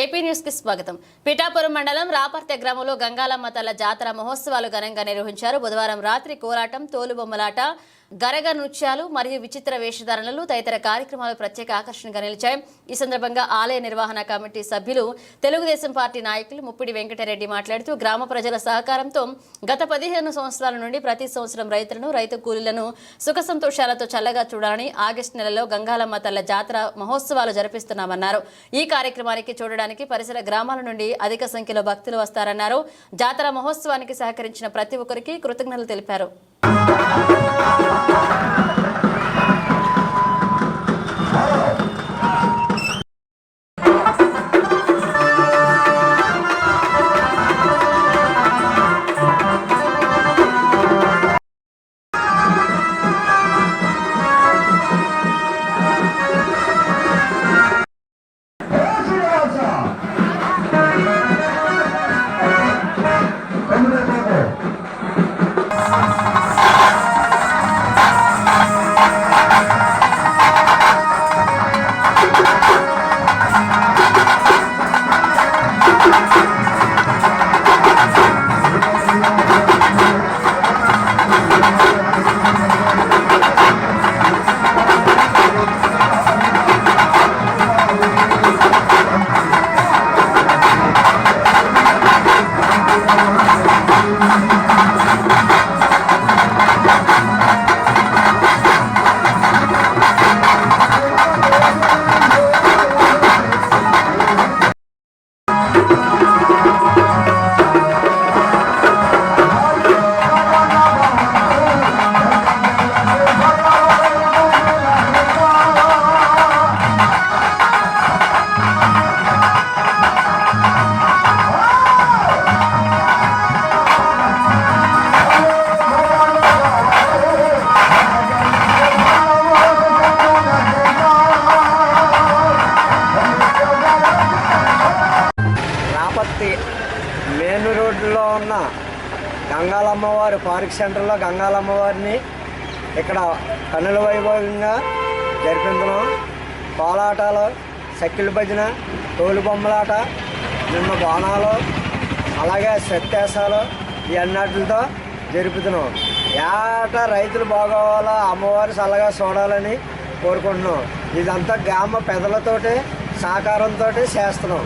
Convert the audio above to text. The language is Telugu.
ఏపీ న్యూస్ కి స్వాగతం. పిఠాపురం మండలం రాపర్తి గ్రామంలో గంగాలమ్మ తల్ల జాతర మహోత్సవాలు ఘనంగా నిర్వహించారు. బుధవారం రాత్రి కోలాటం, తోలుబొమ్మలాట, గరగ నృత్యాలు మరియు విచిత్ర వేషధారణలు తదితర కార్యక్రమాలు ప్రత్యేక ఆకర్షణగా నిలిచాయి. ఈ సందర్భంగా ఆలయ నిర్వహణ కమిటీ సభ్యులు, తెలుగుదేశం పార్టీ నాయకులు ముప్పిడి వెంకటరెడ్డి మాట్లాడుతూ గ్రామ ప్రజల సహకారంతో గత 15 సంవత్సరాల నుండి ప్రతి సంవత్సరం రైతులను, రైతు కూలీలను సుఖ సంతోషాలతో చల్లగా చూడాలని ఆగస్టు నెలలో గంగాలమ్మ తల్ల జాతర మహోత్సవాలు జరిపిస్తున్నామన్నారు. ఈ కార్యక్రమానికి చూడడానికి పరిసర గ్రామాల నుండి అధిక సంఖ్యలో భక్తులు వస్తారన్నారు. జాతర మహోత్సవానికి సహకరించిన ప్రతి ఒక్కరికి కృతజ్ఞతలు తెలిపారు. మెయిన్ రోడ్లో ఉన్న గంగాలమ్మవారి పార్క్ సెంటర్లో గంగాలమ్మవారిని ఇక్కడ కన్నుల వైభవంగా జరిపించడం. కోలాటాలు, సక్కిళ్ళ భజన, తోలు బొమ్మలాట, నిన్న బోనాలు, అలాగే సత్యాసాలు ఇవన్నిటితో జరుపుతున్నాం. ఏటా రైతులు బాగోవాలా, అమ్మవారు చల్లగా చూడాలని కోరుకుంటున్నాం. ఇదంతా గ్రామ పెద్దలతోటి సహకారంతో చేస్తున్నాం.